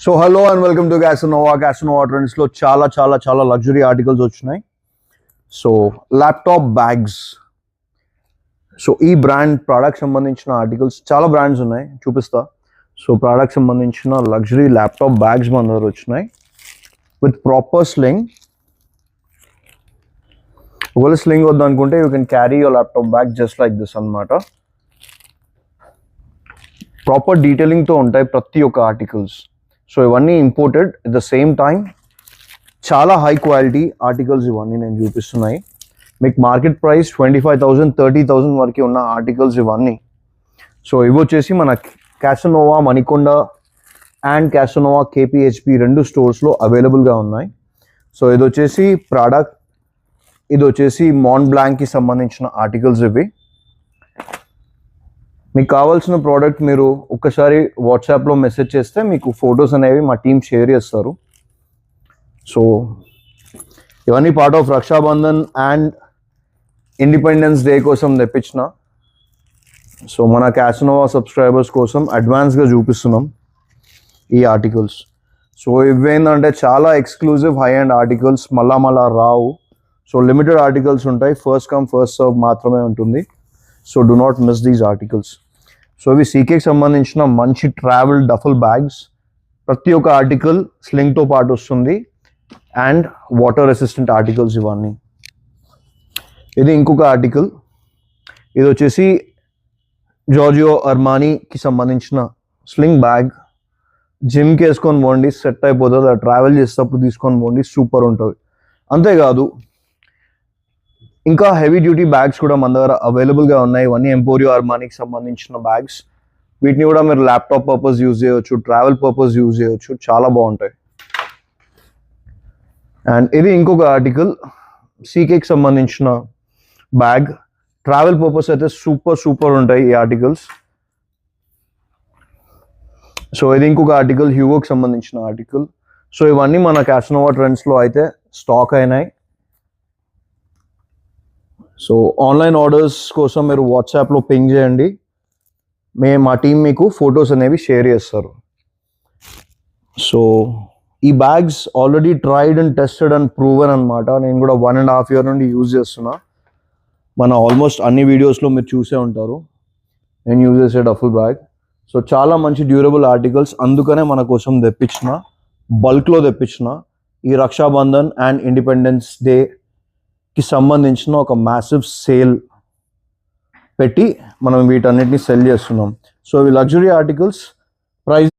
So hello and welcome to Casanova Trends లో చాలా luxury articles వచ్చినాయి. సో ల్యాప్టాప్ బ్యాగ్స్, సో ఈ brand product సంబంధించిన ఆర్టికల్స్ చాలా బ్రాండ్స్ ఉన్నాయి, చూపిస్తా. సో ప్రోడక్ట్ సంబంధించిన లగ్జరీ ల్యాప్టాప్ బ్యాగ్స్ మన దగ్గర వచ్చినాయి విత్ ప్రాపర్ స్లింగ్. ఒకవేళ స్లింగ్ వద్దు అనుకుంటే you can carry your laptop bag just like this అన్నమాట. ప్రాపర్ డీటెయిలింగ్తో ఉంటాయి ప్రతి ఒక్క ఆర్టికల్స్. సో ఇవన్నీ imported at the same time చాలా హై క్వాలిటీ ఆర్టికల్స్ ఇవన్నీ నేను చూపిస్తున్నాయి. మీకు మార్కెట్ ప్రైస్ 25,000 30,000 వరకు ఉన్న ఆర్టికల్స్ ఇవన్నీ. సో ఇవి వచ్చేసి మన క్యాసనోవా మణికొండ అండ్ క్యాసనోవా కేపీహెచ్పి రెండు స్టోర్స్లో అవైలబుల్గా ఉన్నాయి. సో ఇది వచ్చేసి ప్రోడక్ట్, ఇది వచ్చేసి మాంట్ బ్లాంక్కి సంబంధించిన ఆర్టికల్స్. ఇవి మీకు కావాల్సిన ప్రోడక్ట్ మీరు ఒక్కసారి వాట్సాప్లో మెసేజ్ చేస్తే మీకు ఫొటోస్ అనేవి మా టీం షేర్ చేస్తారు. సో ఇవన్నీ part of Rakshabandhan and independence day కోసం తెప్పించిన. సో మన క్యాసనోవా సబ్స్క్రైబర్స్ కోసం అడ్వాన్స్గా చూపిస్తున్నాం ఈ ఆర్టికల్స్. సో ఇవేంటంటే చాలా ఎక్స్క్లూజివ్ హై అండ్ ఆర్టికల్స్, మళ్ళా రావు. సో లిమిటెడ్ ఆర్టికల్స్ ఉంటాయి, ఫస్ట్ కమ్ ఫస్ట్ సర్వ్ మాత్రమే ఉంటుంది. So do not miss these articles. So ఇవి సీకేకి సంబంధించిన మంచి ట్రావెల్ డఫల్ బ్యాగ్స్. ప్రతి ఒక్క ఆర్టికల్ స్లింగ్తో పాటు వస్తుంది అండ్ వాటర్ రెసిస్టెంట్ ఆర్టికల్స్ ఇవన్నీ. ఇది ఇంకొక ఆర్టికల్, ఇది వచ్చేసి జార్జియో అర్మానీకి సంబంధించిన స్లింగ్ బ్యాగ్. జిమ్కి వేసుకొని పోండి, సెట్ అయిపోతుంది. ట్రావెల్ చేసేటప్పుడు తీసుకొని పోండి, సూపర్ ఉంటుంది. అంతేకాదు ఇంకా హెవీ డ్యూటీ బ్యాగ్స్ కూడా మన దగ్గర అవైలబుల్గా ఉన్నాయి. ఇవన్నీ ఎంపోరియో అర్మానీకి సంబంధించిన బ్యాగ్స్. వీటిని కూడా మీరు ల్యాప్టాప్ పర్పస్ యూజ్ చేయవచ్చు, ట్రావెల్ పర్పస్ యూజ్ చేయవచ్చు, చాలా బాగుంటాయి. అండ్ ఇది ఇంకొక ఆర్టికల్, సీకేకి సంబంధించిన బ్యాగ్. ట్రావెల్ పర్పస్ అయితే సూపర్ ఉంటాయి ఈ ఆర్టికల్స్. సో ఇది ఇంకొక ఆర్టికల్, హ్యూగోకి సంబంధించిన ఆర్టికల్. సో ఇవన్నీ మన క్యాసనోవా ట్రెండ్స్లో అయితే స్టాక్ అయినాయి. సో ఆన్లైన్ ఆర్డర్స్ కోసం మీరు వాట్సాప్లో పింగ్ చేయండి, మా టీం మీకు ఫొటోస్ అనేవి షేర్ చేస్తారు. సో ఈ bags already tried and tested and proven అనమాట. నేను కూడా 1.5 year నుండి యూజ్ చేస్తున్నా. మన ఆల్మోస్ట్ అన్ని వీడియోస్లో మీరు చూసే ఉంటారు నేను యూజ్ చేసే డఫుల్ బ్యాగ్. సో చాలా మంచి డ్యూరబుల్ ఆర్టికల్స్, అందుకనే మన కోసం తెప్పించిన, బల్క్లో తెప్పించిన. ఈ రక్షాబంధన్ అండ్ ఇండిపెండెన్స్ డేకి సంబంధించిన ఒక మ్యాసివ్ సేల్ పెట్టి మనం వీటన్నిటిని సెల్ చేస్తున్నాం. సో ఇవి లగ్జరీ ఆర్టికల్స్, ప్రైస్